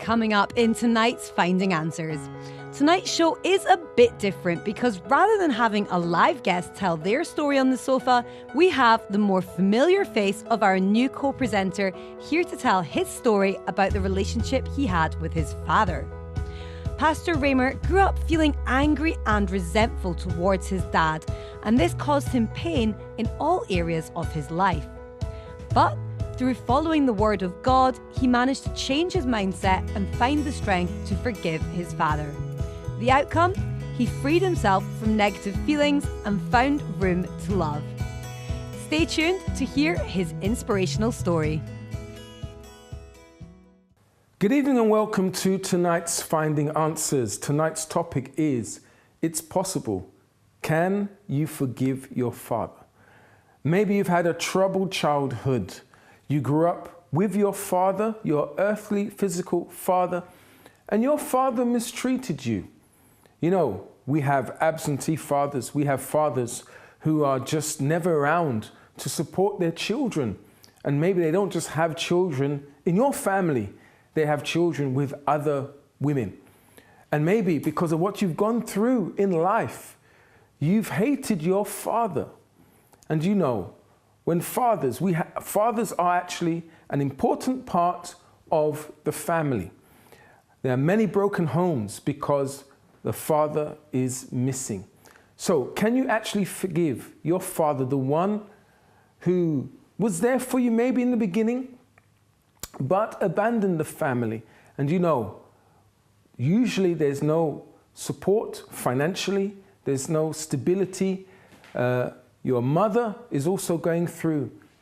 coming up in tonight's Finding Answers. Tonight's show is a bit different because rather than having a live guest tell their story on the sofa, we have the more familiar face of our new co-presenter here to tell his story about the relationship he had with his father. Pastor Raymer grew up feeling angry and resentful towards his dad, and this caused him pain in all areas of his life. But through following the word of God, he managed to change his mindset and find the strength to forgive his father. The outcome? He freed himself from negative feelings and found room to love. Stay tuned to hear his inspirational story. Good evening and welcome to tonight's Finding Answers. Tonight's topic is, it's possible. Can you forgive your father? Maybe you've had a troubled childhood. You grew up with your father, your earthly, physical father, and your father mistreated you. You know, we have absentee fathers. We have fathers who are just never around to support their children. And maybe they don't just have children in your family, they have children with other women. And maybe because of what you've gone through in life, you've hated your father. And you know, when fathers are actually an important part of the family. There are many broken homes because the father is missing. So can you actually forgive your father, the one who was there for you maybe in the beginning, but abandoned the family? And you know, usually there's no support financially, there's no stability. Your mother is also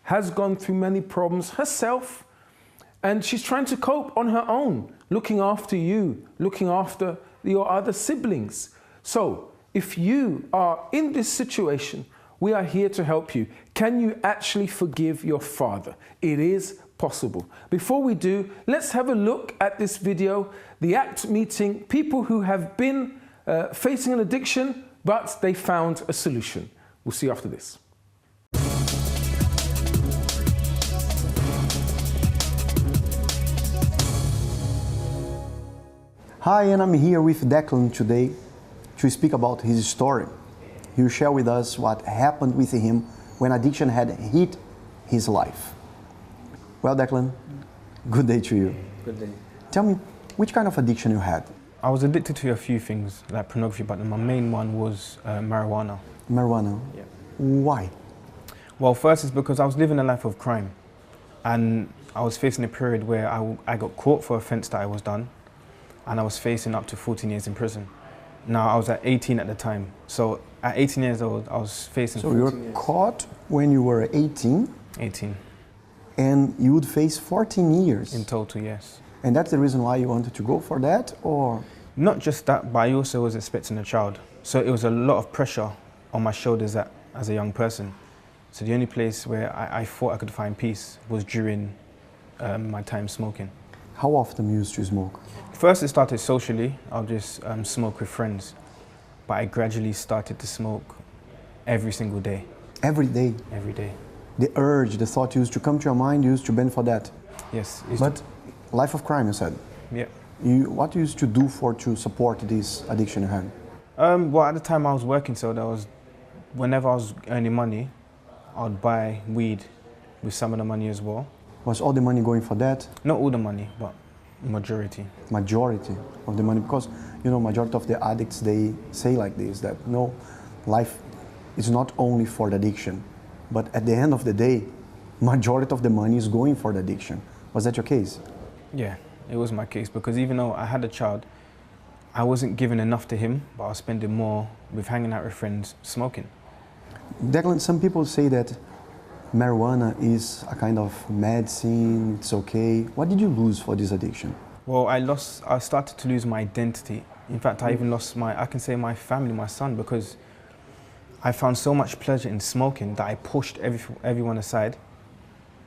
has gone through many problems herself, and she's trying to cope on her own, looking after you, looking after your other siblings. So if you are in this situation, we are here to help you. Can you actually forgive your father? It is possible. Before we do, let's have a look at this video, the ACT meeting, people who have been facing an addiction, but they found a solution. We'll see you after this. Hi, and I'm here with Declan today to speak about his story. He will share with us what happened with him when addiction had hit his life. Well, Declan, good day to you. Good day. Tell me, which kind of addiction you had? I was addicted to a few things, like pornography, but my main one was marijuana. Marijuana? Yeah. Why? Well, first is because I was living a life of crime, and I was facing a period where I got caught for offence that I was done, and I was facing up to 14 years in prison. Now, I was at 18 at the time, so at 18 years old, I was facing 14 years. So you were caught when you were 18? 18. And you would face 14 years? In total, yes. And that's the reason why you wanted to go for that, or? Not just that, but I also was expecting a child. So it was a lot of pressure on my shoulders as a young person. So the only place where I thought I could find peace was during my time smoking. How often you used to smoke? First it started socially. I'll just smoke with friends. But I gradually started to smoke every single day. Every day? Every day. The urge, the thought used to come to your mind, you used to bend for that? Yes. But life of crime, you said? Yeah. What you used to do to support this addiction you had? Well, at the time I was working, so whenever I was earning money, I would buy weed with some of the money as well. Was all the money going for that? Not all the money, but majority. Majority of the money, because you know, majority of the addicts, they say like this, that no, life is not only for the addiction, but at the end of the day, majority of the money is going for the addiction. Was that your case? Yeah, it was my case, because even though I had a child, I wasn't giving enough to him, but I was spending more with hanging out with friends, smoking. Declan, some people say that marijuana is a kind of medicine, it's okay. What did you lose for this addiction? Well, I started to lose my identity. In fact, I even lost I can say my family, my son, because I found so much pleasure in smoking that I pushed everyone aside,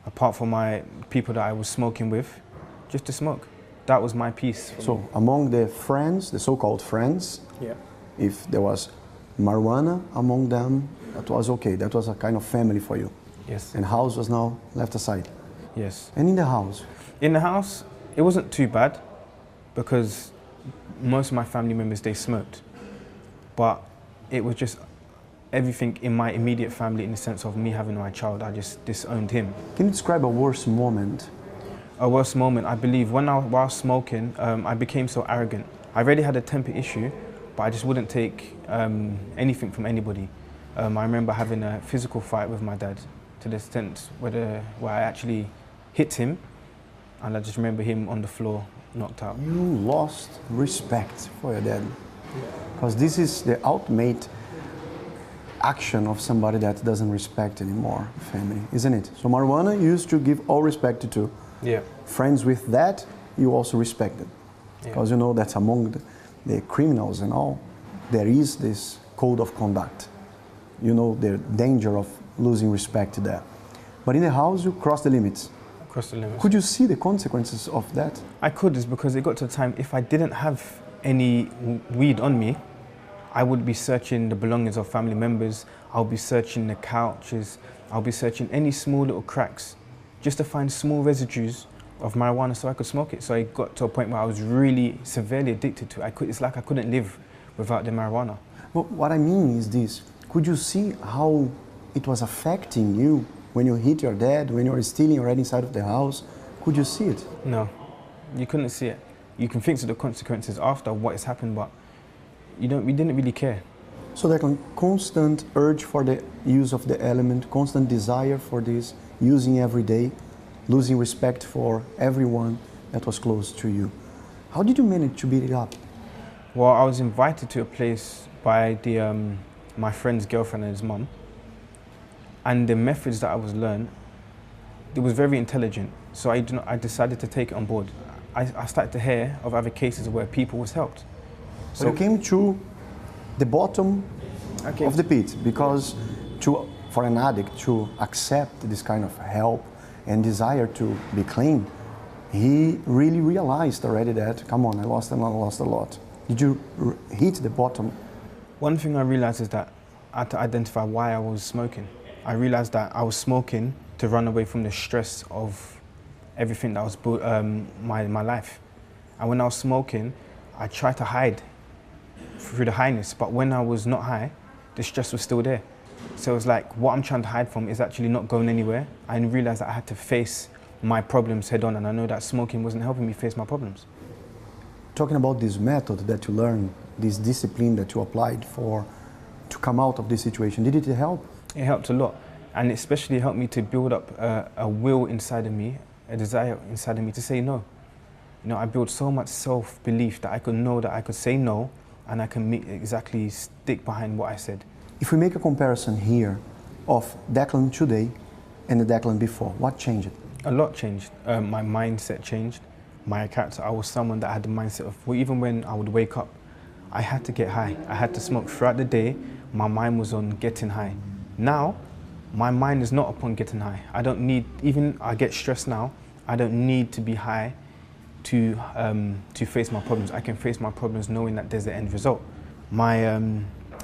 apart from my people that I was smoking with, just to smoke. That was my peace. So among the friends, the so-called friends, yeah, if there was marijuana among them, that was okay. That was a kind of family for you. Yes. And house was now left aside. Yes. And in the house? In the house, it wasn't too bad, because most of my family members, they smoked. But it was just everything in my immediate family, in the sense of me having my child, I just disowned him. Can you describe a worst moment? A worst moment, I believe, while smoking, I became so arrogant. I already had a temper issue, but I just wouldn't take anything from anybody. I remember having a physical fight with my dad, to the extent where I actually hit him, and I just remember him on the floor, knocked out. You lost respect for your dad. Because this is the ultimate action of somebody that doesn't respect anymore family, isn't it? So marijuana used to give all respect to. Yeah. Friends with that, you also respect them. Because you know that among the criminals and all, there is this code of conduct. You know the danger of losing respect there. But in the house, you cross the limits. Cross the limits. Could you see the consequences of that? I could, is because it got to a time, if I didn't have any weed on me, I would be searching the belongings of family members, I'll be searching the couches, I'll be searching any small little cracks, just to find small residues of marijuana so I could smoke it. So it got to a point where I was really severely addicted to it. It's like I couldn't live without the marijuana. Well, what I mean is this. Could you see how it was affecting you when you hit your dad, when you were stealing right inside of the house? Could you see it? No, you couldn't see it. You can think of the consequences after what has happened, but we didn't really care. So that constant urge for the use of the element, constant desire for this, using every day, losing respect for everyone that was close to you. How did you manage to beat it up? Well, I was invited to a place by my friend's girlfriend and his mum, and the methods that I was learned, it was very intelligent. So I decided to take it on board. I started to hear of other cases where people was helped. So you came to the bottom of the pit, because for an addict to accept this kind of help and desire to be clean, he really realized already that, come on, I lost a lot. Did you hit the bottom? One thing I realized is that I had to identify why I was smoking. I realized that I was smoking to run away from the stress of everything that was my life. And when I was smoking, I tried to hide through the highness, but when I was not high, the stress was still there. So it was like, what I'm trying to hide from is actually not going anywhere. I realized that I had to face my problems head on, and I know that smoking wasn't helping me face my problems. Talking about this method that you learned, this discipline that you applied to come out of this situation, did it help? It helped a lot, and especially helped me to build up a will inside of me, a desire inside of me to say no. You know, I built so much self-belief that I could know that I could say no, and I can exactly stick behind what I said. If we make a comparison here of Declan today and the Declan before, what changed? A lot changed. My mindset changed. My character, I was someone that had the mindset of, well, even when I would wake up, I had to get high. I had to smoke throughout the day. My mind was on getting high. Now, my mind is not upon getting high. I don't need, even I get stressed now, I don't need to be high to face my problems. I can face my problems knowing that there's an end result.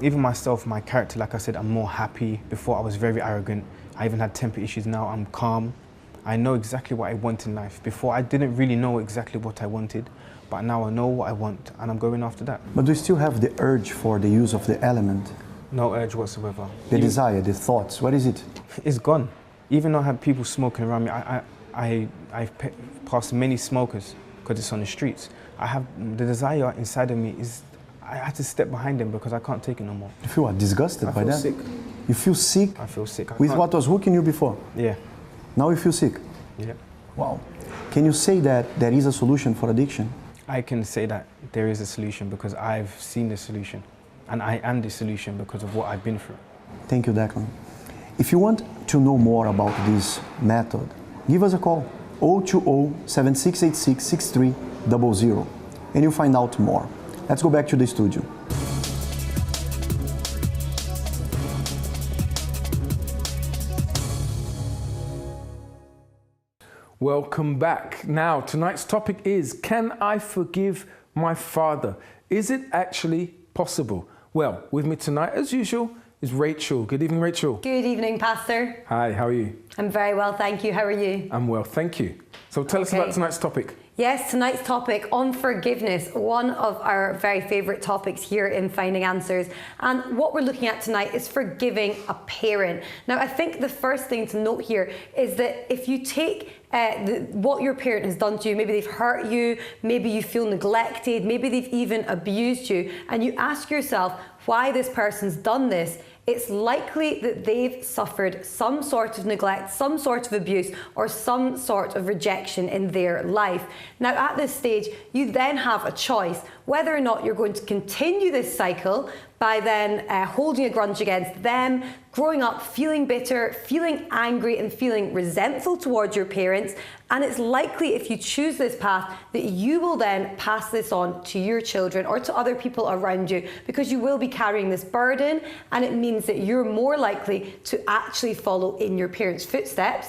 Even myself, my character, like I said, I'm more happy. Before I was very arrogant. I even had temper issues. Now I'm calm. I know exactly what I want in life. Before I didn't really know exactly what I wanted, but now I know what I want and I'm going after that. But do you still have the urge for the use of the element? No urge whatsoever. The desire, the thoughts, what is it? It's gone. Even though I have people smoking around me, I've passed many smokers because it's on the streets. I have the desire inside of me is, I had to step behind them because I can't take it no more. You feel what, disgusted by that? I feel sick. You feel sick? I feel sick. With what was hooking you before? Yeah. Now you feel sick? Yeah. Wow. Can you say that there is a solution for addiction? I can say that there is a solution because I've seen the solution. And I am the solution because of what I've been through. Thank you, Declan. If you want to know more about this method, give us a call, 020-7686-6300, and you'll find out more. Let's go back to the studio. Welcome back. Now, tonight's topic is, can I forgive my father? Is it actually possible? Well, with me tonight, as usual, is Rachel. Good evening, Rachel. Good evening, Pastor. Hi, how are you? I'm very well, thank you. How are you? I'm well, thank you. So tell us about tonight's topic. Yes, tonight's topic on forgiveness, one of our very favourite topics here in Finding Answers. And what we're looking at tonight is forgiving a parent. Now, I think the first thing to note here is that if you take what your parent has done to you, maybe they've hurt you, maybe you feel neglected, maybe they've even abused you, and you ask yourself why this person's done this, it's likely that they've suffered some sort of neglect, some sort of abuse, or some sort of rejection in their life. Now, at this stage, you then have a choice whether or not you're going to continue this cycle by then holding a grudge against them, growing up feeling bitter, feeling angry, and feeling resentful towards your parents. And it's likely, if you choose this path, that you will then pass this on to your children or to other people around you, because you will be carrying this burden, and it means that you're more likely to actually follow in your parents' footsteps.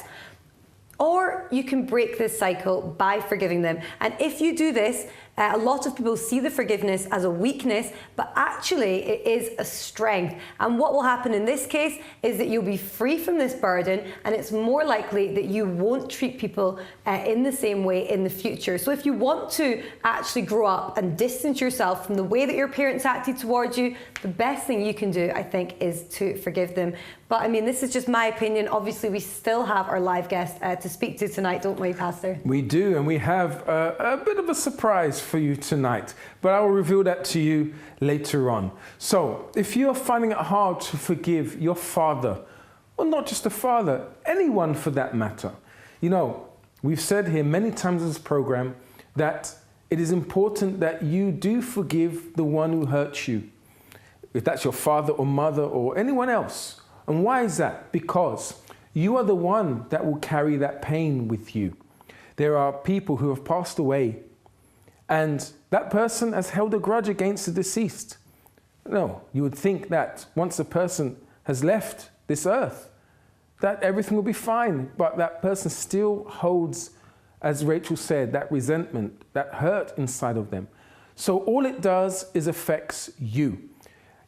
Or you can break this cycle by forgiving them. And if you do this, a lot of people see the forgiveness as a weakness, but actually it is a strength. And what will happen in this case is that you'll be free from this burden, and it's more likely that you won't treat people in the same way in the future. So if you want to actually grow up and distance yourself from the way that your parents acted towards you, the best thing you can do, I think, is to forgive them. But I mean, this is just my opinion. Obviously, we still have our live guest to speak to tonight, don't we, Pastor? We do, and we have a bit of a surprise for you tonight, but I will reveal that to you later on. So, if you're finding it hard to forgive your father, or not just a father, anyone for that matter, you know, we've said here many times in this program that it is important that you do forgive the one who hurts you, if that's your father or mother or anyone else. And why is that? Because you are the one that will carry that pain with you. There are people who have passed away, and that person has held a grudge against the deceased. No, you would think that once a person has left this earth, that everything will be fine, but that person still holds, as Rachel said, that resentment, that hurt inside of them. So all it does is affects you.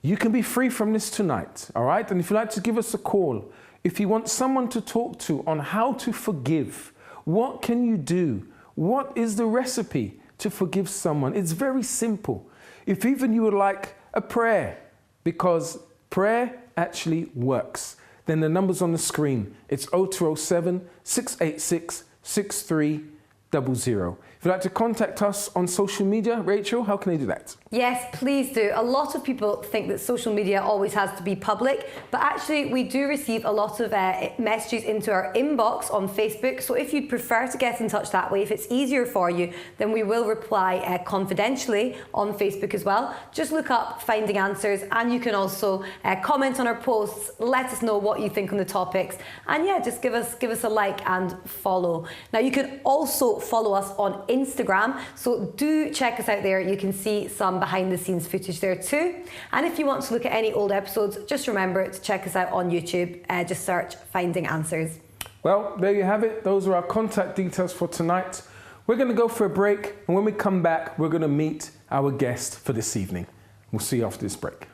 You can be free from this tonight, all right? And if you'd like to give us a call, if you want someone to talk to on how to forgive, what can you do? What is the recipe to forgive someone? It's very simple. If even you would like a prayer, because prayer actually works, then the number's on the screen. It's 0207 686 6300. If you'd like to contact us on social media, Rachel, how can they do that? Yes, please do. A lot of people think that social media always has to be public, but actually we do receive a lot of messages into our inbox on Facebook. So if you'd prefer to get in touch that way, if it's easier for you, then we will reply confidentially on Facebook as well. Just look up Finding Answers, and you can also comment on our posts, let us know what you think on the topics, and yeah, just give us a like and follow. Now you can also follow us on Instagram, so do check us out there. You can see some behind the scenes footage there too. And if you want to look at any old episodes, just remember to check us out on YouTube. Just search Finding Answers. Well, there you have it. Those are our contact details for tonight. We're going to go for a break, and when we come back, we're going to meet our guest for this evening. We'll see you after this break.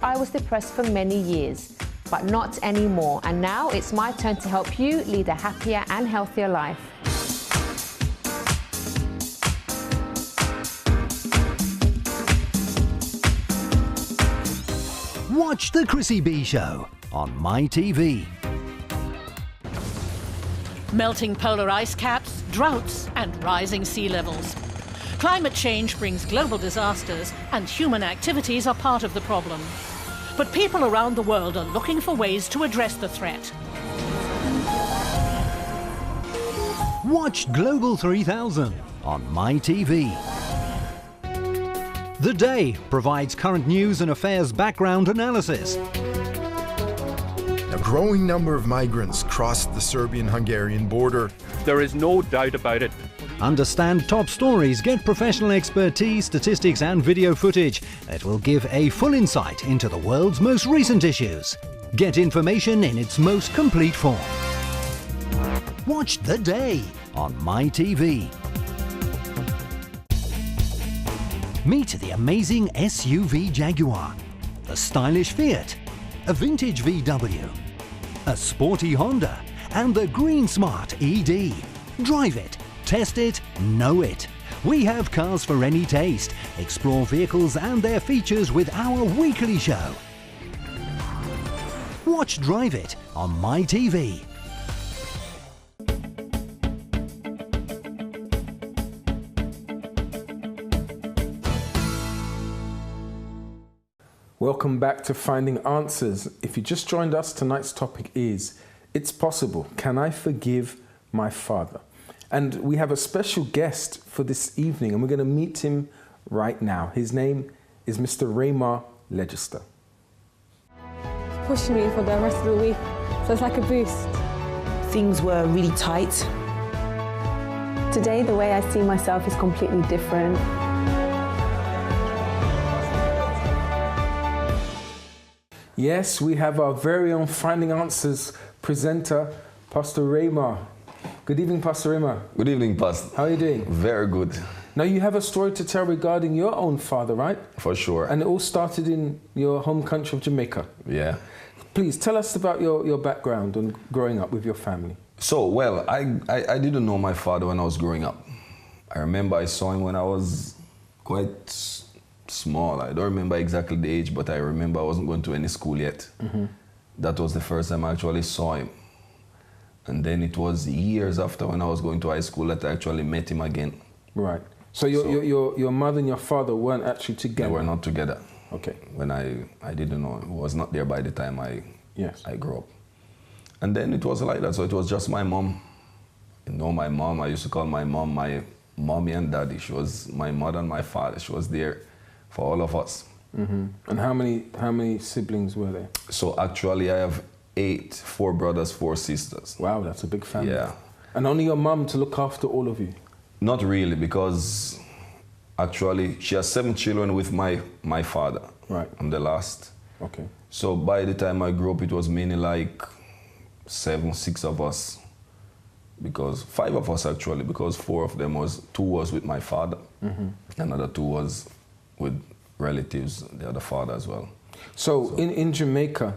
I was depressed for many years, but not anymore. And now it's my turn to help you lead a happier and healthier life. Watch The Chrissy B Show on MyTV. Melting polar ice caps, droughts, and rising sea levels. Climate change brings global disasters, and human activities are part of the problem. But people around the world are looking for ways to address the threat. Watch Global 3000 on MyTV. The Day provides current news and affairs background analysis. A growing number of migrants crossed the Serbian-Hungarian border. There is no doubt about it. Understand top stories, get professional expertise, statistics and video footage that will give a full insight into the world's most recent issues. Get information in its most complete form. Watch The Day on MyTV. Meet the amazing SUV Jaguar, the stylish Fiat, a vintage VW, a sporty Honda, and the Green Smart ED. Drive it, test it, know it. We have cars for any taste. Explore vehicles and their features with our weekly show. Watch Drive It on MyTV. Welcome back to Finding Answers. If you just joined us, tonight's topic is, it's possible, can I forgive my father? And we have a special guest for this evening, and we're going to meet him right now. His name is Mr. Raymar Legister. Pushing me for the rest of the week, so it's like a boost. Things were really tight. Today, the way I see myself is completely different. Yes, we have our very own Finding Answers presenter, Pastor Raymar. Good evening, Pastor Raymar. Good evening, Pastor. How are you doing? Very good. Now, you have a story to tell regarding your own father, right? For sure. And it all started in your home country of Jamaica. Yeah. Please, tell us about your background and growing up with your family. So, well, I didn't know my father when I was growing up. I remember I saw him when I was quite small. I don't remember exactly the age, but I remember I wasn't going to any school yet. Mm-hmm. That was the first time I actually saw him. And then it was years after, when I was going to high school, that I actually met him again. Right. So your mother and your father weren't actually together? They were not together. Okay. When I didn't know, I was not there by the time I grew up. And then it was like that, so it was just my mom. You know, my mom, I used to call my mom my mommy and daddy. She was my mother and my father. She was there for all of us. Mm-hmm. And how many siblings were there? So actually I have 8, 4 brothers, 4 sisters. Wow, that's a big family. Yeah. And only your mum to look after all of you? Not really, because actually she has 7 children with my father. Right. I'm the last. Okay. So by the time I grew up, it was mainly like 7, 6 of us. Because 5 of us actually, because 4 of them 2 was with my father. Mm-hmm. Another 2 was with relatives, the other father as well. So in Jamaica,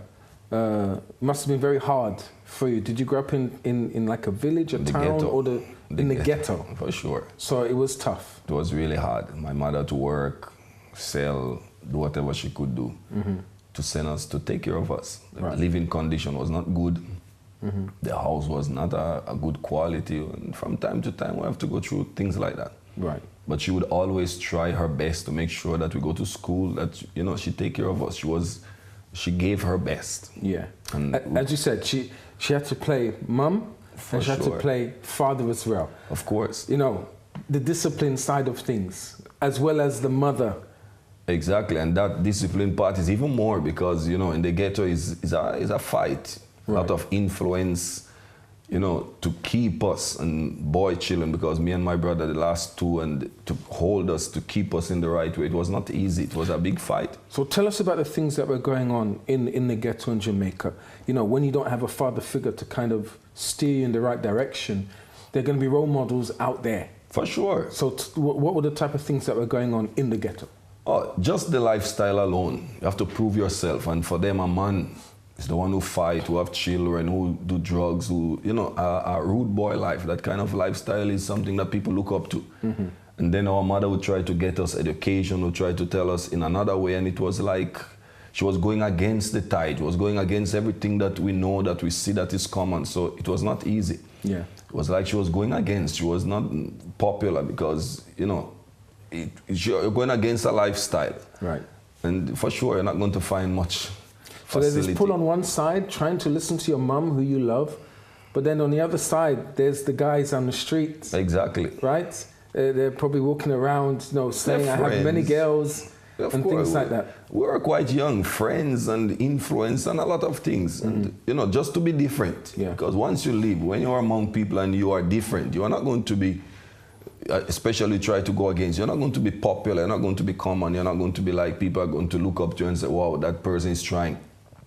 must have been very hard for you. Did you grow up in like a village, a town, ghetto. or in the ghetto? For sure. So it was tough. It was really hard. My mother had to work, sell, do whatever she could do to send us, to take care of us. The living condition was not good. Mm-hmm. The house was not a good quality. And from time to time, we have to go through things like that. Right. But she would always try her best to make sure that we go to school, that, you know, she take care of us. She gave her best. Yeah. And as you said, she had to play mum, and she had to play father as well. Of course. You know, the discipline side of things, as well as the mother. Exactly, and that discipline part is even more because, you know, in the ghetto is a fight. A lot of influence, you know, to keep us and boy children, because me and my brother, the last 2, and to hold us, to keep us in the right way. It was not easy. It was a big fight. So tell us about the things that were going on in the ghetto in Jamaica. You know, when you don't have a father figure to kind of steer you in the right direction, there are going to be role models out there. For sure. So what were the type of things that were going on in the ghetto? Oh, just the lifestyle alone. You have to prove yourself. And for them, a man is the one who fight, who have children, who do drugs, who, you know, a rude boy life. That kind of lifestyle is something that people look up to. Mm-hmm. And then our mother would try to get us education, would try to tell us in another way. And it was like she was going against the tide. She was going against everything that we know, that we see that is common. So it was not easy. Yeah. It was like she was going against. She was not popular because, you know, you're going against a lifestyle. Right. And for sure, you're not going to find much. So there's this pull on one side, trying to listen to your mum, who you love, but then on the other side, there's the guys on the streets. Exactly. Right? They're probably walking around, you know, saying, I have many girls, and things like that. We were quite young, friends and influence and a lot of things. Mm-hmm. And, you know, just to be different. Yeah. Because once you live, when you are among people and you are different, you are not going to be, especially try to go against, you're not going to be popular, you're not going to be common, you're not going to be like people are going to look up to you and say, wow, that person is trying.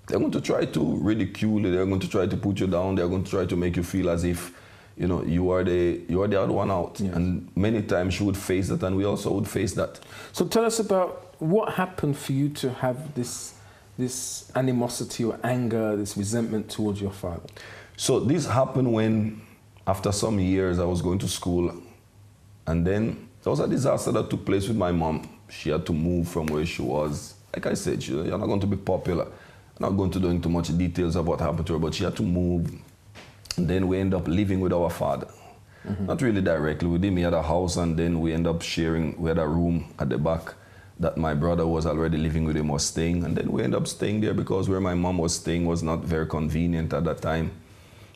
They're going to try to ridicule you, they're going to try to put you down, they're going to try to make you feel as if you know, you are the odd one out. Yes. And many times she would face that, and we also would face that. So tell us about what happened for you to have this animosity or anger, this resentment towards your father. So this happened when, after some years, I was going to school, and then there was a disaster that took place with my mom. She had to move from where she was. Like I said, you're not going to be popular. I'm not going to go into much details of what happened to her, but she had to move. And then we ended up living with our father. Mm-hmm. Not really directly with him. He had a house, and then we ended up sharing. We had a room at the back that my brother was already living with him, was staying. And then we ended up staying there because where my mom was staying was not very convenient at that time.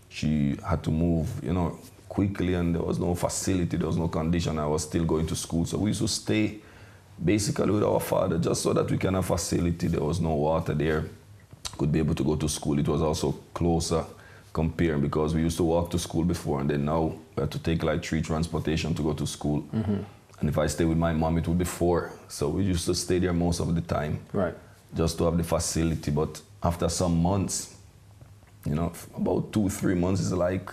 She had to move, you know, quickly, and there was no facility, there was no condition. I was still going to school. So we used to stay basically with our father just so that we can have facility. There was no water there. Could be able to go to school. It was also closer comparing because we used to walk to school before, and then now we had to take like 3 transportation to go to school. Mm-hmm. And if I stay with my mom, it would be 4. So we used to stay there most of the time. Right. Just to have the facility. But after some months, you know, about 2-3 months, is like,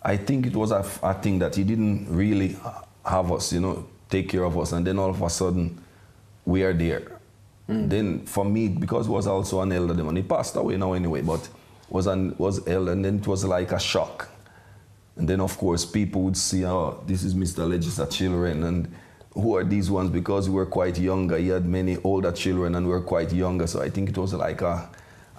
I think it was a thing that he didn't really have us, you know, take care of us. And then all of a sudden, we are there. Mm. Then for me, because he was also an elder, and he passed away now anyway, but was elder, and then it was like a shock. And then, of course, people would see, oh, this is Mr. Legis's children, and who are these ones? Because we were quite younger. He had many older children, and we were quite younger. So I think it was like a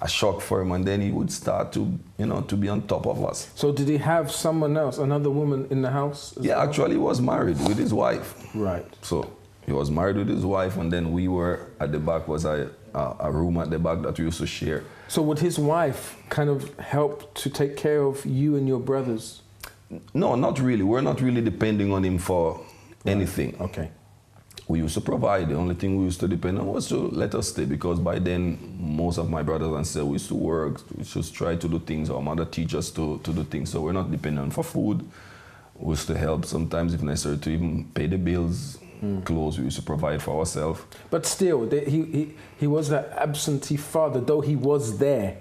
shock for him. And then he would start to, you know, to be on top of us. So did he have someone else, another woman in the house? Yeah, well? Actually, he was married with his wife. Right. So he was married with his wife, and then we were at the back, was a room at the back that we used to share. So would his wife kind of help to take care of you and your brothers? No, not really. We're not really depending on him for anything. Okay. We used to provide. The only thing we used to depend on was to let us stay, because by then, most of my brothers and sisters, we used to work, we just try to do things. Our mother teach us to do things. So we're not dependent on for food. We used to help sometimes if necessary to even pay the bills. Clothes we used to provide for ourselves. But still, he was that absentee father, though he was there.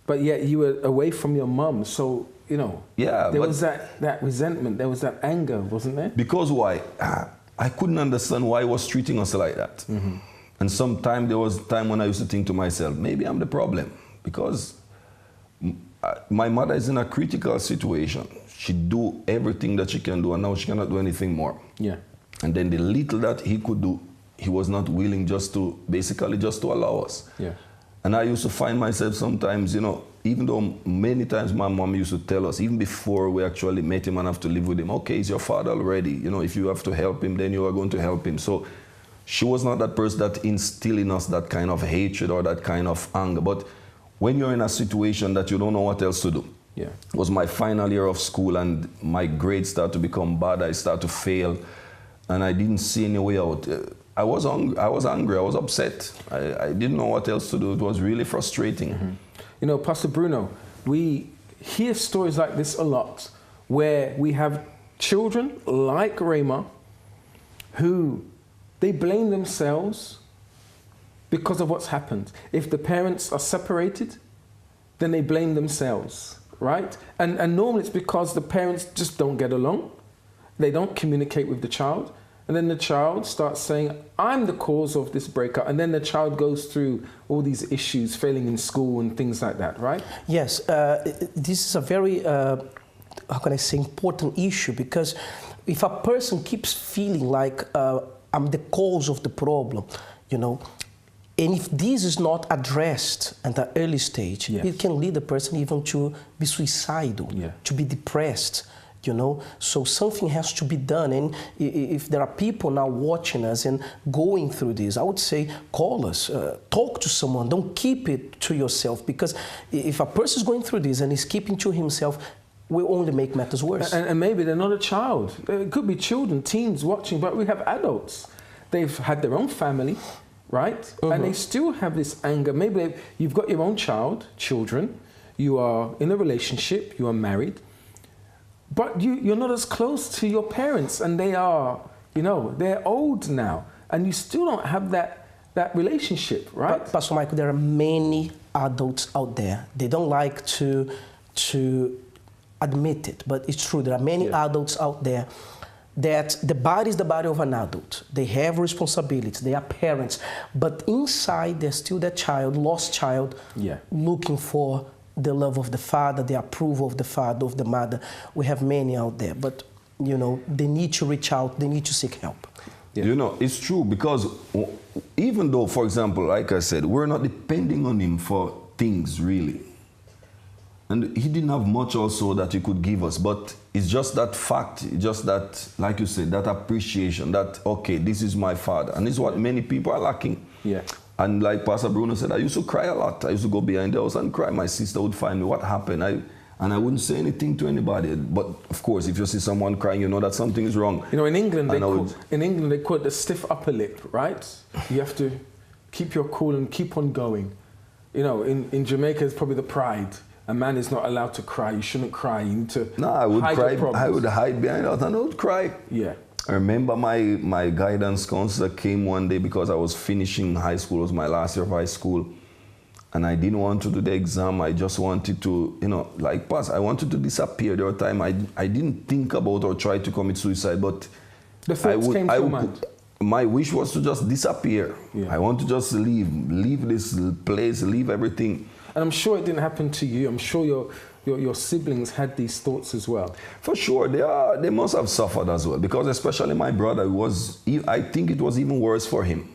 But yet you were away from your mum, so, you know, yeah, there was that resentment, there was that anger, wasn't there? Because why? I couldn't understand why he was treating us like that. Mm-hmm. And sometimes there was a time when I used to think to myself, maybe I'm the problem, because my mother is in a critical situation. She do everything that she can do, and now she cannot do anything more. Yeah. And then the little that he could do, he was not willing just to allow us. Yeah. And I used to find myself sometimes, you know, even though many times my mom used to tell us, even before we actually met him and have to live with him, okay, he's your father already. You know, if you have to help him, then you are going to help him. So she was not that person that instilled in us that kind of hatred or that kind of anger. But when you're in a situation that you don't know what else to do, yeah. It was my final year of school, and my grades started to become bad. I started to fail, and I didn't see any way out. I was angry, I was upset. I didn't know what else to do. It was really frustrating. Mm-hmm. You know, Pastor Bruno, we hear stories like this a lot, where we have children like Rayma who they blame themselves because of what's happened. If the parents are separated, then they blame themselves, right? And normally it's because the parents just don't get along. They don't communicate with the child. And then the child starts saying, I'm the cause of this breakup. And then the child goes through all these issues, failing in school and things like that, right? Yes, this is a very, how can I say, important issue, because if a person keeps feeling like I'm the cause of the problem, you know, and if this is not addressed at the early stage, yes. It can lead the person even to be suicidal, yeah. to be depressed. You know, so something has to be done. And if there are people now watching us and going through this, I would say call us, talk to someone. Don't keep it to yourself, because if a person is going through this and is keeping to himself, will only make matters worse. And maybe they're not a child. It could be children, teens watching, but we have adults. They've had their own family, right? Mm-hmm. And they still have this anger. Maybe you've got your own children, you are in a relationship, you are married, but you're not as close to your parents, and they are, you know, they're old now, and you still don't have that relationship, right? But, Pastor Michael, there are many adults out there. They don't like to admit it, but it's true. There are many adults out there that the body is the body of an adult. They have responsibilities, they are parents, but inside they're still that child, lost child, looking for the love of the father, the approval of the father, of the mother. We have many out there, but you know, they need to reach out, they need to seek help. You know, it's true, because even though, for example, like I said, we're not depending on him for things really. And he didn't have much also that he could give us, but it's just that fact, just that, like you said, that appreciation, that, okay, this is my father. And it's what many people are lacking. Yeah. And like Pastor Bruno said, I used to cry a lot. I used to go behind the house and cry. My sister would find me, what happened? And I wouldn't say anything to anybody. But of course, if you see someone crying, you know that something is wrong. You know, in England, they call it the stiff upper lip, right? You have to keep your cool and keep on going. You know, in Jamaica, it's probably the pride. A man is not allowed to cry. You shouldn't cry. You need to I would hide cry. your problems. I would hide behind it and I would cry. Yeah. I remember my guidance counselor came one day because I was finishing high school. It was my last year of high school. And I didn't want to do the exam. I just wanted to, you know, like pass. I wanted to disappear. There were times I didn't think about or try to commit suicide, but the thoughts came to your mind. My wish was to just disappear. Yeah. I want to just leave this place, leave everything. And I'm sure it didn't happen to you. I'm sure your siblings had these thoughts as well. For sure, they must have suffered as well, because especially my brother I think it was even worse for him.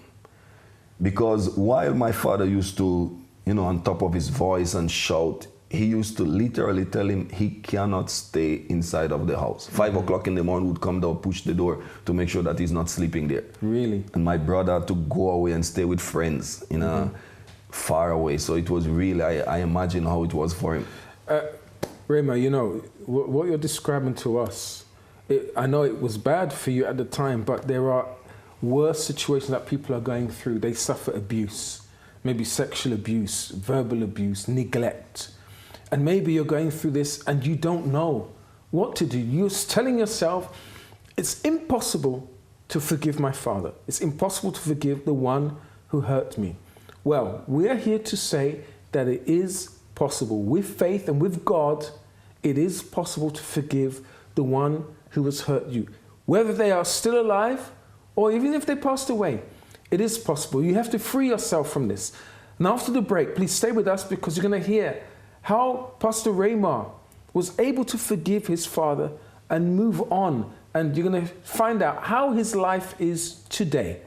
Because while my father used to, you know, on top of his voice and shout, he used to literally tell him he cannot stay inside of the house. 5 o'clock in the morning would come down, push the door to make sure that he's not sleeping there. Really? And my brother had to go away and stay with friends, you know, far away. So it was really, I imagine how it was for him. Rema, you know, what you're describing to us, I know it was bad for you at the time, but there are worse situations that people are going through. They suffer abuse, maybe sexual abuse, verbal abuse, neglect. And maybe you're going through this and you don't know what to do. You're telling yourself, it's impossible to forgive my father. It's impossible to forgive the one who hurt me. Well, we're here to say that it is possible. With faith and with God, it is possible to forgive the one who has hurt you. Whether they are still alive or even if they passed away, it is possible. You have to free yourself from this. And after the break, please stay with us, because you're going to hear how Pastor Raymar was able to forgive his father and move on. And you're going to find out how his life is today.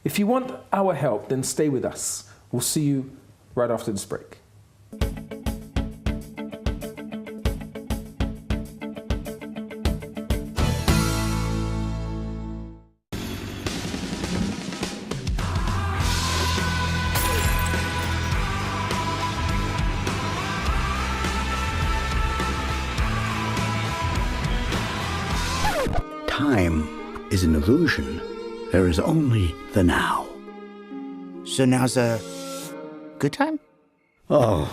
If you want our help, then stay with us. We'll see you right after this break. Time is an illusion. There is only the now. So now's a good time? Oh.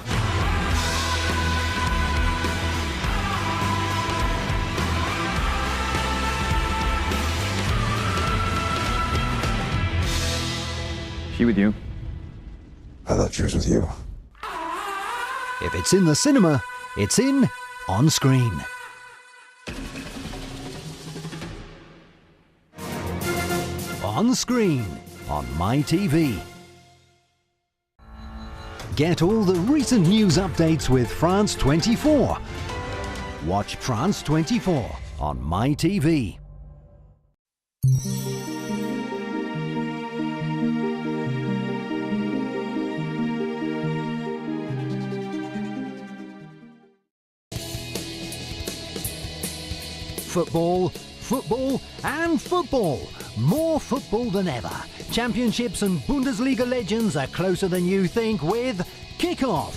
She with you? I thought she was with you. If it's in the cinema, it's in On Screen. On Screen on MyTV. Get all the recent news updates with France 24. Watch France 24 on MyTV. Football, football and football. More football than ever. Championships and Bundesliga legends are closer than you think with Kickoff.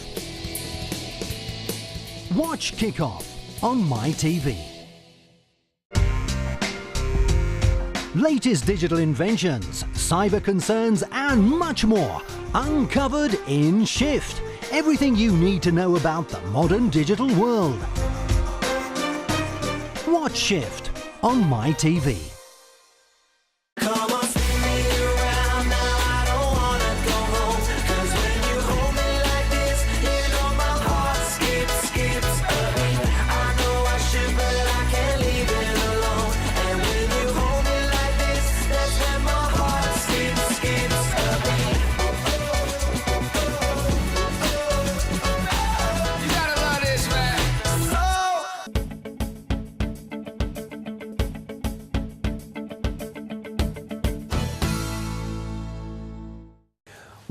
Watch Kickoff on MyTV. Latest digital inventions, cyber concerns and much more uncovered in Shift. Everything you need to know about the modern digital world. Watch Shift on MyTV.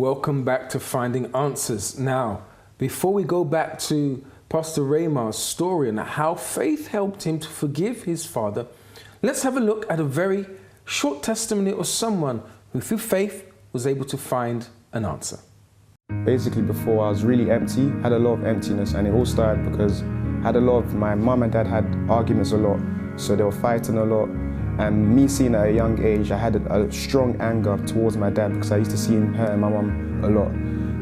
welcome back to Finding Answers. Now, before we go back to Pastor Raymar's story and how faith helped him to forgive his father, let's have a look at a very short testimony of someone who through faith was able to find an answer. Basically, before I was really empty, had a lot of emptiness, and it all started because my mum and dad had arguments a lot, so they were fighting a lot. And me seeing at a young age, I had a strong anger towards my dad because I used to see him hurting my mum a lot.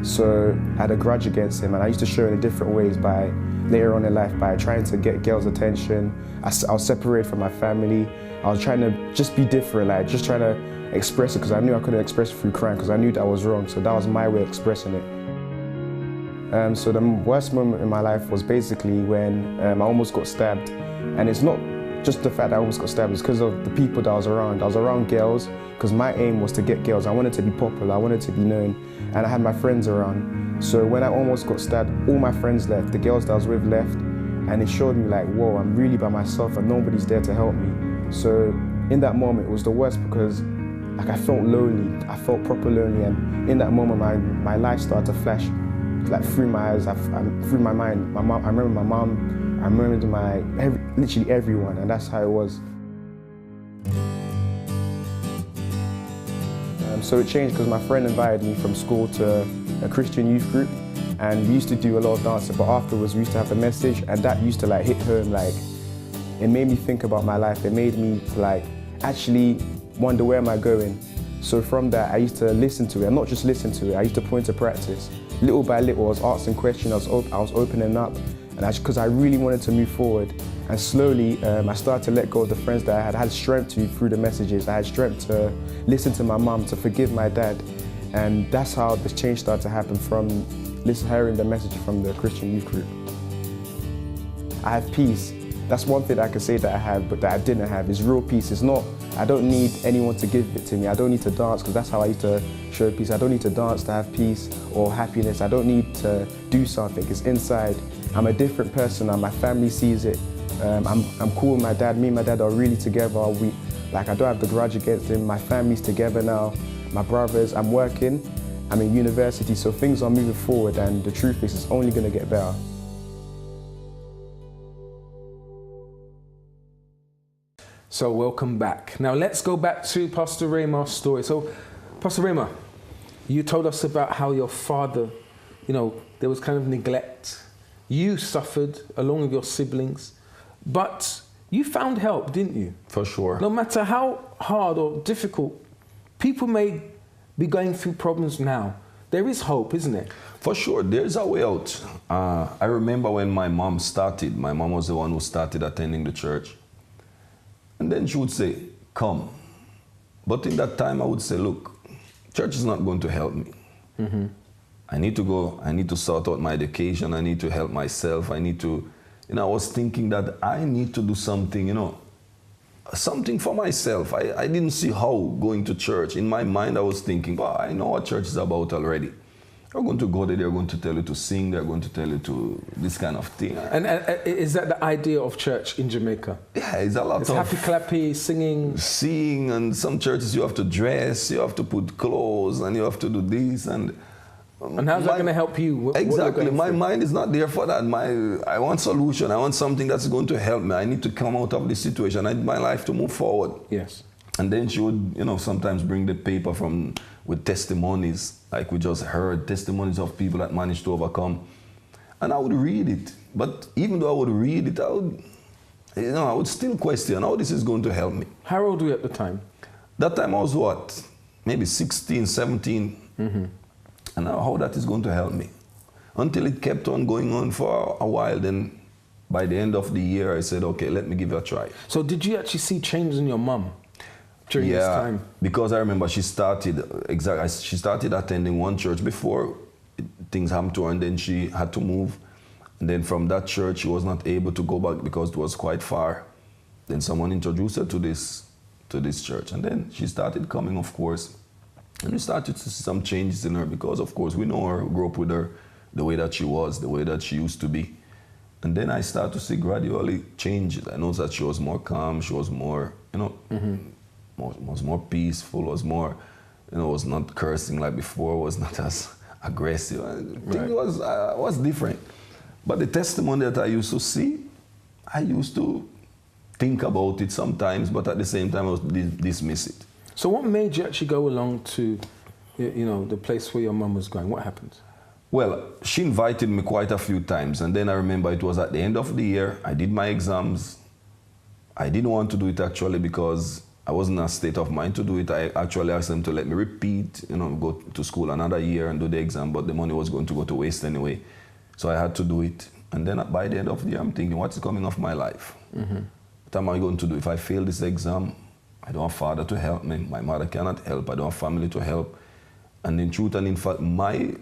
So I had a grudge against him, and I used to show it in different ways by later on in life by trying to get girls' attention. I was separated from my family. I was trying to just be different, like just trying to express it because I knew I couldn't express it through crying because I knew that was wrong. So that was my way of expressing it. So the worst moment in my life was basically when I almost got stabbed, and it's not just the fact that I almost got stabbed, it's because of the people that I was around. I was around girls because my aim was to get girls. I wanted to be popular, I wanted to be known, and I had my friends around. So when I almost got stabbed, all my friends left, the girls that I was with left, and it showed me like, whoa, I'm really by myself and nobody's there to help me. So in that moment, it was the worst because like I felt lonely, I felt proper lonely, and in that moment, my life started to flash like through my eyes, through my mind. I remember my mom, I remember literally everyone, and that's how it was. So it changed because my friend invited me from school to a Christian youth group, and we used to do a lot of dancing, but afterwards we used to have a message, and that used to like hit home. Like it made me think about my life. It made me like actually wonder, where am I going? So from that, I used to listen to it, and not just listen to it, I used to put into practice. Little by little, I was asking questions, I was opening up, and because I really wanted to move forward. And slowly, I started to let go of the friends that I had strength to through the messages. I had strength to listen to my mum, to forgive my dad. And that's how the change started to happen from hearing the message from the Christian youth group. I have peace. That's one thing I can say that I have, but that I didn't have, is real peace. It's not, I don't need anyone to give it to me. I don't need to dance, because that's how I used to show peace. I don't need to dance to have peace or happiness. I don't need to do something. It's inside. I'm a different person now. My family sees it. I'm cool with my dad. Me and my dad are really together. I don't have the grudge against him. My family's together now. My brothers, I'm working. I'm in university, so things are moving forward, and the truth is it's only going to get better. So welcome back. Now let's go back to Pastor Raymar's story. So Pastor Raymar, you told us about how your father, there was kind of neglect. You suffered along with your siblings, but you found help, didn't you? For sure. No matter how hard or difficult people may be going through problems now, there is hope, isn't it? For sure, there's a way out. I remember when my mom was the one who started attending the church. And then she would say, come. But in that time, I would say, look, church is not going to help me. Mm-hmm. I need to go, I need to sort out my education, I need to help myself, I need to, I was thinking that I need to do something, something for myself. I didn't see how going to church. In my mind, I was thinking, well, I know what church is about already. They're going to go there, they're going to tell you to sing, they're going to tell you to this kind of thing. And is that the idea of church in Jamaica? Yeah, it's a lot of happy clappy, singing. Sing, and some churches you have to dress, you have to put clothes, and you have to do this. And how's that going to help you? Exactly, my mind is not there for that. I want solution, I want something that's going to help me. I need to come out of this situation, I need my life to move forward. Yes. And then she would, sometimes bring the paper with testimonies, like we just heard, testimonies of people that managed to overcome. And I would read it. But even though I would read it, I would still question how this is going to help me. How old were you at the time? That time I was what? Maybe 16, 17. Mm-hmm. And how that is going to help me. Until it kept on going on for a while, then by the end of the year, I said, okay, let me give it a try. So did you actually see changes in your mum during this time? Because I remember she started attending one church before things happened to her, and then she had to move. And then from that church, she was not able to go back because it was quite far. Then someone introduced her to this church, and then she started coming, of course. And we started to see some changes in her because, of course, we know her, grew up with her, the way that she was, the way that she used to be. And then I started to see gradually changes. I noticed that she was more calm, she was more, was more peaceful, was more, was not cursing like before, was not as aggressive. I think it was different. But the testimony that I used to see, I used to think about it sometimes, but at the same time I would dismiss it. So what made you actually go along to, the place where your mum was going? What happened? Well, she invited me quite a few times, and then I remember it was at the end of the year. I did my exams. I didn't want to do it actually because I wasn't in a state of mind to do it. I actually asked them to let me repeat, go to school another year and do the exam, but the money was going to go to waste anyway. So I had to do it. And then by the end of the year, I'm thinking, what's coming of my life? What am I going to do? If I fail this exam, I don't have father to help me. My mother cannot help. I don't have family to help. And in truth and in fact, my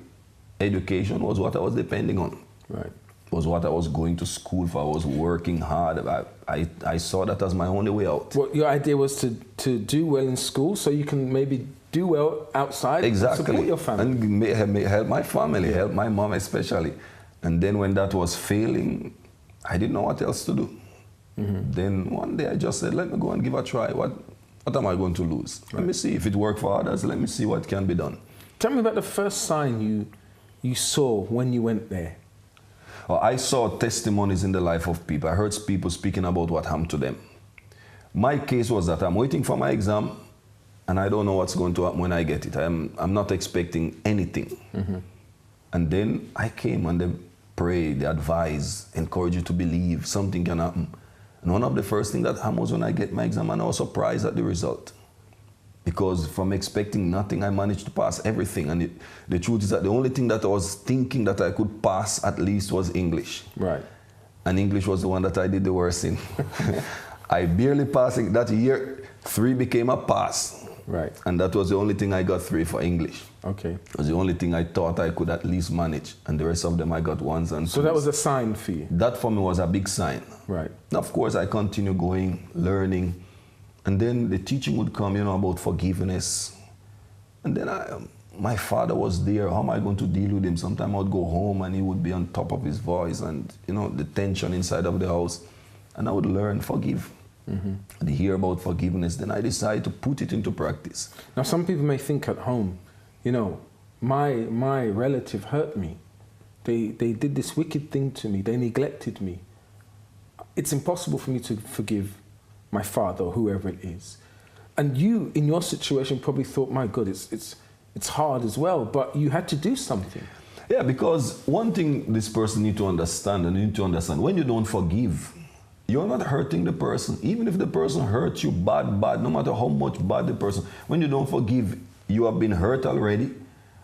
education was what I was depending on. Right. Was what I was going to school for. I was working hard. I saw that as my only way out. Well, your idea was to do well in school so you can maybe do well outside. Exactly. Support your family. And help my family, help my mom especially. And then when that was failing, I didn't know what else to do. Then one day I just said, let me go and give a try. What am I going to lose? Right. Let me see. If it worked for others, let me see what can be done. Tell me about the first sign you saw when you went there. I saw testimonies in the life of people. I heard people speaking about what happened to them. My case was that I'm waiting for my exam and I don't know what's going to happen when I get it. I'm not expecting anything. And then I came and they prayed, they advised, encouraged you to believe something can happen. And one of the first things that happened was when I get my exam and I was surprised at the result. Because from expecting nothing, I managed to pass everything. And the truth is that the only thing that I was thinking that I could pass at least was English. Right. And English was the one that I did the worst in. I barely passed it. That year, 3 became a pass. Right. And that was the only thing I got 3 for English. Okay. It was the only thing I thought I could at least manage. And the rest of them I got 1s and 2s. So that was a sign for you? That for me was a big sign. Right. And of course, I continued going, learning. And then the teaching would come, about forgiveness. And then my father was there. How am I going to deal with him? Sometimes I would go home and he would be on top of his voice and, the tension inside of the house. And I would learn, forgive. And hear about forgiveness. Then I decided to put it into practice. Now, some people may think at home, my relative hurt me. They did this wicked thing to me. They neglected me. It's impossible for me to forgive my father or whoever it is. And you, in your situation, probably thought, my God, it's hard as well, but you had to do something. Yeah, because one thing this person need to understand, when you don't forgive, you're not hurting the person. Even if the person hurts you bad, no matter how much bad the person, when you don't forgive, you have been hurt already,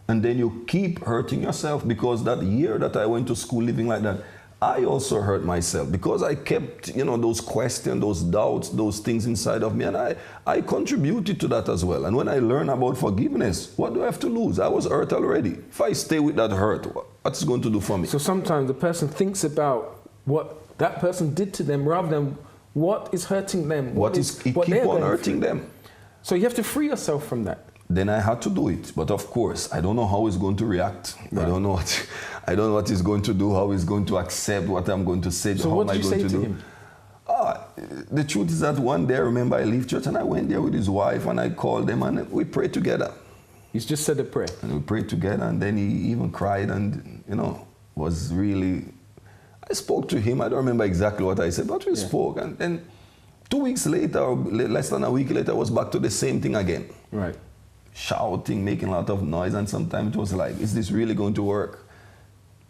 and then you keep hurting yourself. Because that year that I went to school living like that, I also hurt myself because I kept, those questions, those doubts, those things inside of me, and I contributed to that as well. And when I learned about forgiveness, what do I have to lose? I was hurt already. If I stay with that hurt, what's it going to do for me? So sometimes the person thinks about what that person did to them rather than what is hurting them. What keep on hurting them. So you have to free yourself from that. Then I had to do it. But of course, I don't know how he's going to react. Right. I don't know what he's going to do, how he's going to accept what I'm going to say. So how what am did you say to him? The truth is that one day, I remember I left church and I went there with his wife and I called them and we prayed together. You just said a prayer? And we prayed together and then he even cried and, was really... I spoke to him. I don't remember exactly what I said, but we spoke. And then 2 weeks later, or less than a week later, I was back to the same thing again. Right. Shouting, making a lot of noise, and sometimes it was like, is this really going to work?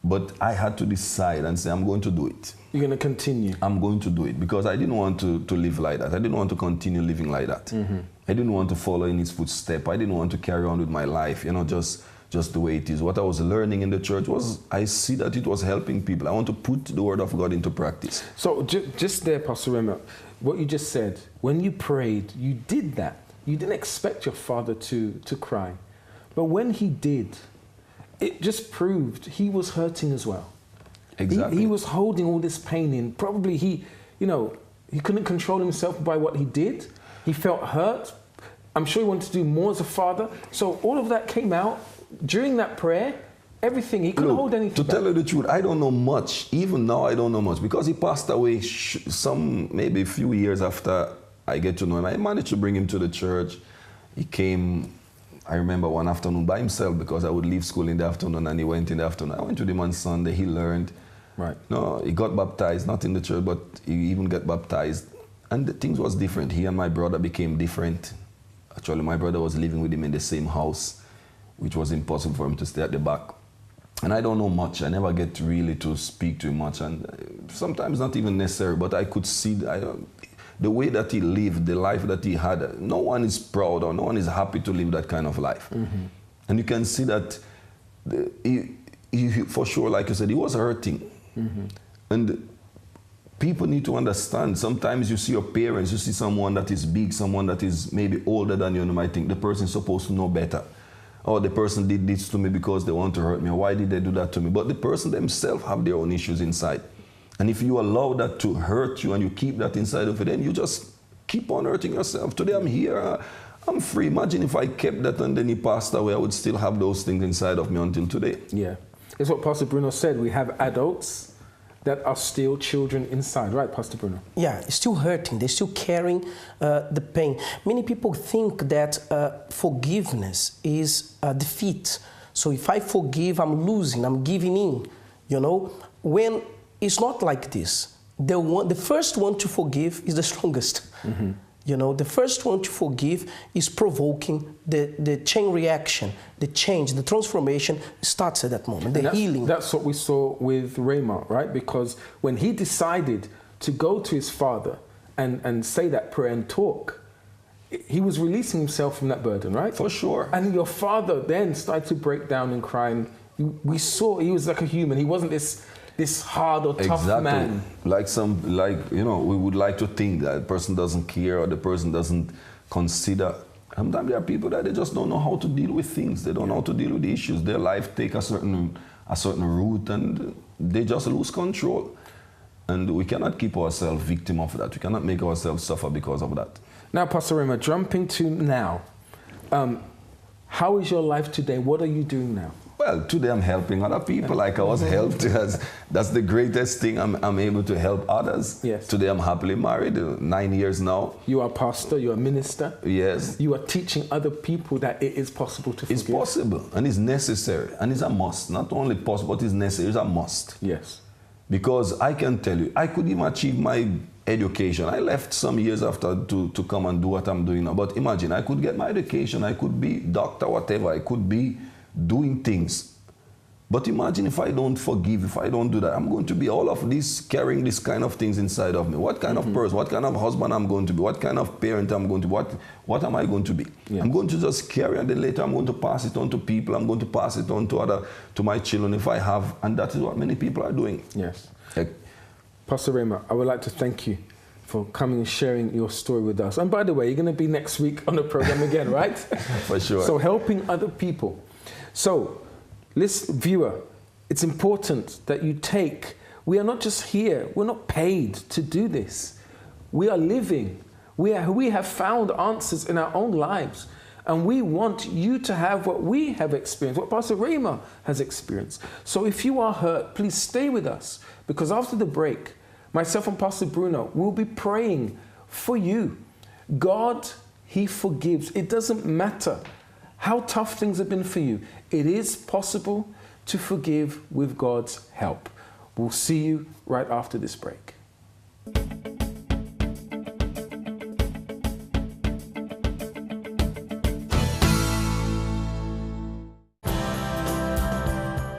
But I had to decide and say, I'm going to do it. You're going to continue? I'm going to do it because I didn't want to live like that. I didn't want to continue living like that. I didn't want to follow in his footsteps. I didn't want to carry on with my life, just the way it is. What I was learning in the church was, I see that it was helping people. I want to put the word of God into practice. So just there, Pastor Rema, what you just said, when you prayed, you did that. You didn't expect your father to cry. But when he did, it just proved he was hurting as well. Exactly. He was holding all this pain in. Probably he couldn't control himself by what he did. He felt hurt. I'm sure he wanted to do more as a father. So all of that came out during that prayer. Everything, he couldn't hold anything back. To tell you the truth, I don't know much. Even now, I don't know much. Because he passed away maybe a few years after I get to know him. I managed to bring him to the church. He came I remember one afternoon by himself, because I would leave school in the afternoon and he went in the afternoon. I went with him on Sunday, he learned. Right. No, he got baptized, not in the church, but he even got baptized. And the things was different. He and my brother became different. Actually, my brother was living with him in the same house, which was impossible for him to stay at the back. And I don't know much. I never get really to speak to him much. And sometimes not even necessary, but I could see the way that he lived, the life that he had. No one is proud or no one is happy to live that kind of life. Mm-hmm. And you can see that he, for sure, like you said, he was hurting. Mm-hmm. And people need to understand, sometimes you see your parents, you see someone that is big, someone that is maybe older than you, and you might think the person is supposed to know better. Or the person did this to me because they want to hurt me, or why did they do that to me? But the person themselves have their own issues inside. And if you allow that to hurt you and you keep that inside of you, then you just keep on hurting yourself. Today I'm here, I'm free. Imagine if I kept that and then he passed away, I would still have those things inside of me until today. Yeah. It's what Pastor Bruno said. We have adults that are still children inside, right, Pastor Bruno? Yeah, it's still hurting. They're still carrying the pain. Many people think that forgiveness is a defeat. So if I forgive, I'm losing, I'm giving in, you know? When it's not like this. The first one to forgive is the strongest. Mm-hmm. You know, the first one to forgive is provoking the chain reaction, the change, the transformation starts at that moment, the healing. That's what we saw with Raymond, right? Because when he decided to go to his father and say that prayer and talk, he was releasing himself from that burden, right? For sure. And your father then started to break down and cry. And we saw he was like a human. He wasn't this hard or tough man. Like you know, we would like to think that the person doesn't care or the person doesn't consider. Sometimes there are people that they just don't know how to deal with things. They don't know how to deal with the issues. Their life take a certain route and they just lose control. And we cannot keep ourselves victim of that. We cannot make ourselves suffer because of that. Now, Pastor Rema, jumping to now, how is your life today? What are you doing now? Well, today I'm helping other people like I was helped. That's the greatest thing. I'm able to help others. Yes. Today I'm happily married, 9 years now. You are a pastor, you're a minister. Yes. You are teaching other people that it is possible to forgive. It's possible and it's necessary and it's a must. Not only possible, but it's necessary, it's a must. Yes. Because I can tell you, I could even achieve my education. I left some years after to come and do what I'm doing now. But imagine, I could get my education, I could be doctor, whatever, I could be doing things. But imagine if I don't forgive, if I don't do that, I'm going to be all of this, carrying this kind of things inside of me. What kind of person, what kind of husband I'm going to be, what kind of parent I'm going to be, what am I going to be? Yeah. I'm going to just carry, and then later I'm going to pass it on to people, I'm going to pass it on to my children if I have, and that is what many people are doing. Yes. Pastor Rema, I would like to thank you for coming and sharing your story with us. And by the way, you're going to be next week on the program again, right? For sure. So helping other people. So, listen, viewer, it's important that you we are not just here, we're not paid to do this. We are living. We have found answers in our own lives. And we want you to have what we have experienced, what Pastor Rema has experienced. So if you are hurt, please stay with us. Because after the break, myself and Pastor Bruno will be praying for you. God, He forgives. It doesn't matter how tough things have been for you. It is possible to forgive with God's help. We'll see you right after this break.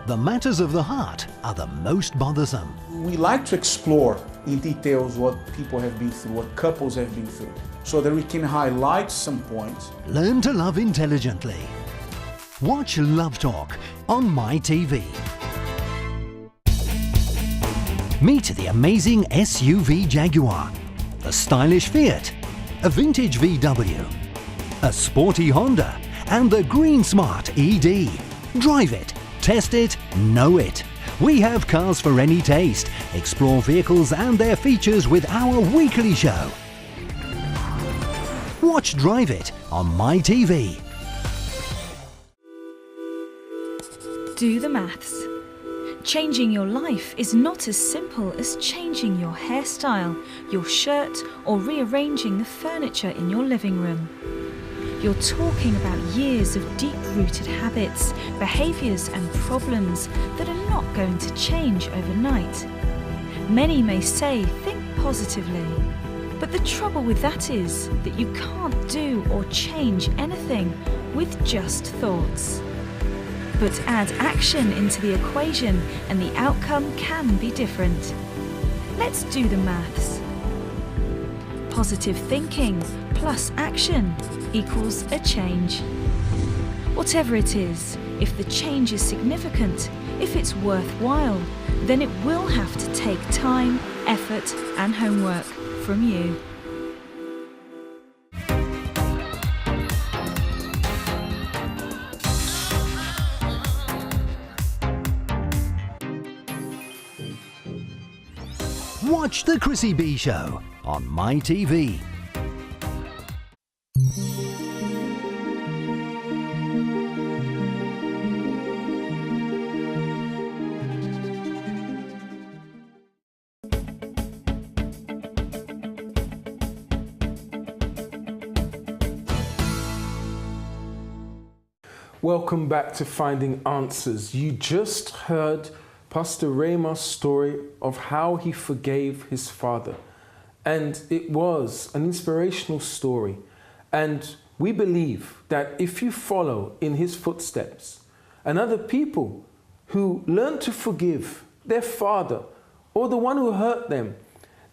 The matters of the heart are the most bothersome. We like to explore in details what people have been through, what couples have been through, so that we can highlight some points. Learn to love intelligently. Watch Love Talk on MyTV. Meet the amazing SUV Jaguar, the stylish Fiat, a vintage VW, a sporty Honda, and the green smart ED. Drive it, test it, know it. We have cars for any taste. Explore vehicles and their features with our weekly show. Watch Drive It on MyTV. Do the maths. Changing your life is not as simple as changing your hairstyle, your shirt, or rearranging the furniture in your living room. You're talking about years of deep-rooted habits, behaviours and problems that are not going to change overnight. Many may say, think positively, but the trouble with that is that you can't do or change anything with just thoughts. But add action into the equation and the outcome can be different. Let's do the maths. Positive thinking plus action equals a change. Whatever it is, if the change is significant, if it's worthwhile, then it will have to take time, effort and homework from you. Watch The Chrissy B Show on MyTV. Welcome back to Finding Answers. You just heard Pastor Ramos' story of how he forgave his father. And it was an inspirational story. And we believe that if you follow in his footsteps and other people who learn to forgive their father or the one who hurt them,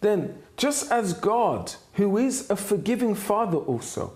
then just as God, who is a forgiving father also,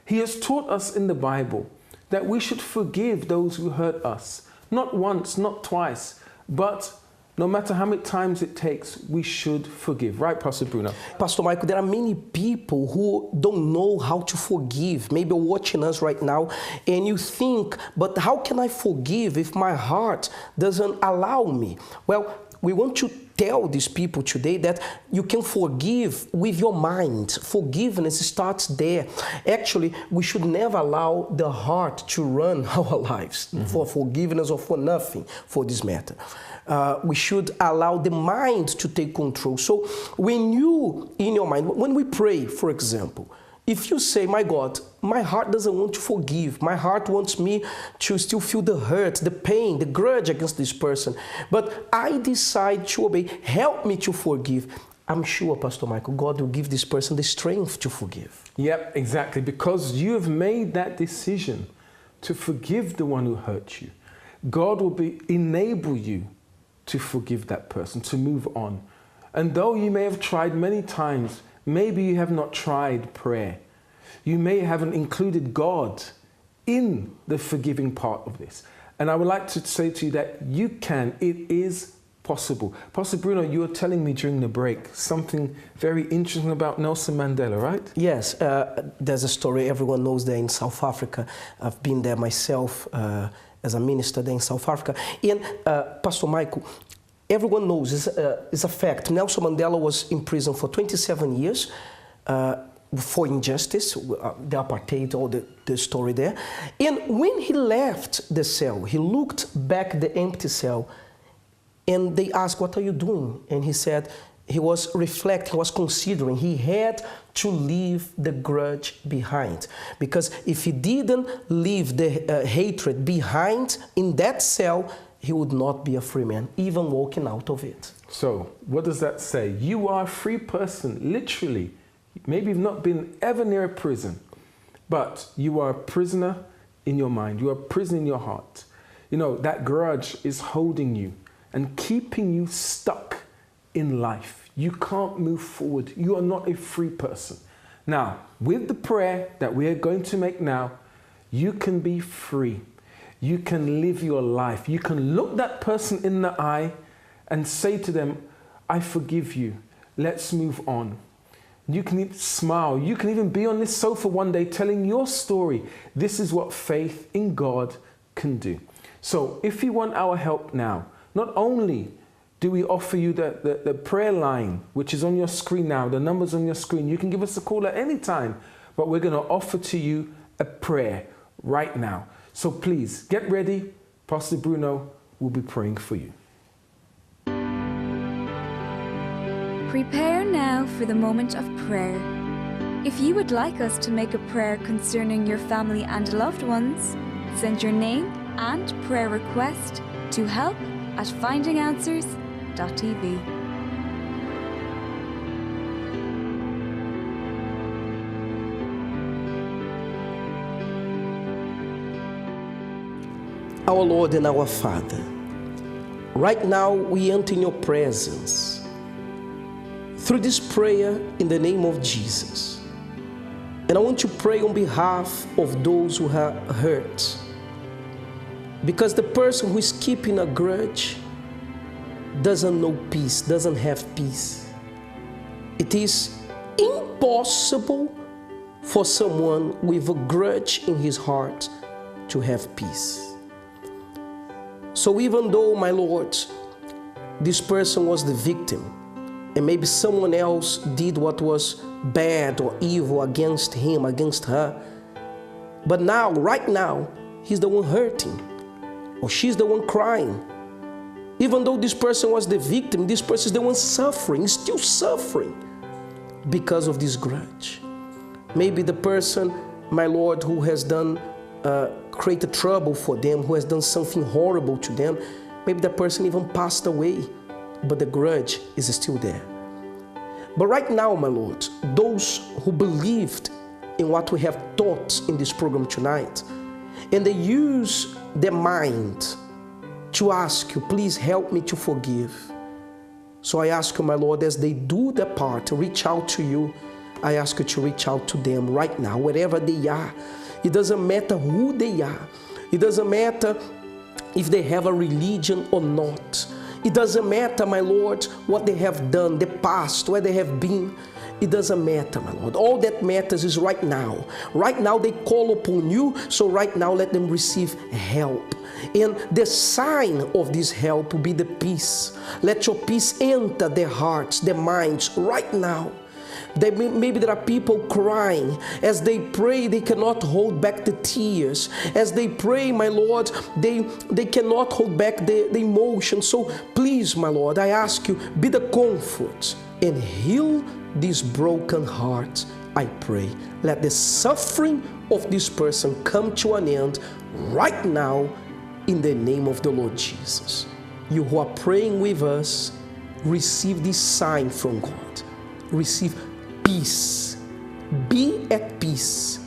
he has taught us in the Bible that we should forgive those who hurt us. Not once, not twice, but no matter how many times it takes, we should forgive. Right, Pastor Bruno? Pastor Michael, there are many people who don't know how to forgive. Maybe you're watching us right now and you think, but how can I forgive if my heart doesn't allow me? Well, we want to tell these people today that you can forgive with your mind. Forgiveness starts there. Actually, we should never allow the heart to run our lives for forgiveness or for nothing for this matter. We should allow the mind to take control. So when you, in your mind, when we pray, for example, if you say, my God, my heart doesn't want to forgive. My heart wants me to still feel the hurt, the pain, the grudge against this person. But I decide to obey. Help me to forgive. I'm sure, Pastor Michael, God will give this person the strength to forgive. Yep, exactly. Because you have made that decision to forgive the one who hurt you. God will enable you to forgive that person, to move on. And though you may have tried many times, maybe you have not tried prayer. You may haven't included God in the forgiving part of this. And I would like to say to you that you can. It is possible. Pastor Bruno, you were telling me during the break something very interesting about Nelson Mandela, right? Yes, there's a story everyone knows there in South Africa. I've been there myself as a minister there in South Africa. And Pastor Michael, everyone knows, it's a fact. Nelson Mandela was in prison for 27 years for injustice, the apartheid, all the story there. And when he left the cell, he looked back at the empty cell and they asked, what are you doing? And he said, he was reflecting, he was considering, he had to leave the grudge behind. Because if he didn't leave the hatred behind in that cell, he would not be a free man, even walking out of it. So, what does that say? You are a free person, literally. Maybe you've not been ever near a prison, but you are a prisoner in your mind. You are a prisoner in your heart. You know, that grudge is holding you and keeping you stuck in life. You can't move forward. You are not a free person. Now, with the prayer that we are going to make now, you can be free. You can live your life. You can look that person in the eye and say to them, I forgive you. Let's move on. You can even smile. You can even be on this sofa one day telling your story. This is what faith in God can do. So if you want our help now, not only do we offer you the prayer line, which is on your screen now, the number's on your screen. You can give us a call at any time, but we're going to offer to you a prayer right now. So please, get ready. Pastor Bruno will be praying for you. Prepare now for the moment of prayer. If you would like us to make a prayer concerning your family and loved ones, send your name and prayer request to help@findinganswers.tv. Our Lord and our Father, right now we enter in your presence through this prayer in the name of Jesus. And I want to pray on behalf of those who are hurt. Because the person who is keeping a grudge doesn't know peace, doesn't have peace. It is impossible for someone with a grudge in his heart to have peace. So even though, my Lord, this person was the victim, and maybe someone else did what was bad or evil against him, against her, but now, right now, he's the one hurting, or she's the one crying. Even though this person was the victim, this person is the one suffering, still suffering because of this grudge. Maybe the person, my Lord, who has done created trouble for them, who has done something horrible to them, maybe the person even passed away, but the grudge is still there. But right now, my Lord, those who believed in what we have taught in this program tonight, and they use their mind to ask you, please help me to forgive. So I ask you, my Lord, as they do their part to reach out to you, I ask you to reach out to them right now, wherever they are. It doesn't matter who they are. It doesn't matter if they have a religion or not. It doesn't matter, my Lord, what they have done, the past, where they have been. It doesn't matter, my Lord. All that matters is right now. Right now they call upon you, so right now let them receive help. And the sign of this help will be the peace. Let your peace enter their hearts, their minds right now. Maybe there are people crying. As they pray, they cannot hold back the tears. As they pray, my Lord, they cannot hold back the emotion. So please, my Lord, I ask you, be the comfort and heal this broken heart, I pray. Let the suffering of this person come to an end right now in the name of the Lord Jesus. You who are praying with us, receive this sign from God. Receive peace. Be at peace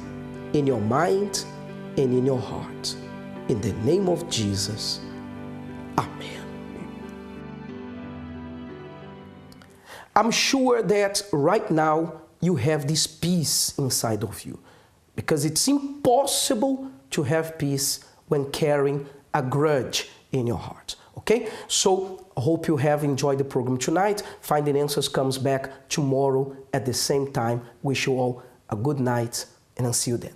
in your mind and in your heart. In the name of Jesus. Amen. I'm sure that right now you have this peace inside of you, because it's impossible to have peace when carrying a grudge in your heart. Okay? So I hope you have enjoyed the program tonight. Finding Answers comes back tomorrow at the same time. Wish you all a good night, and I'll see you then.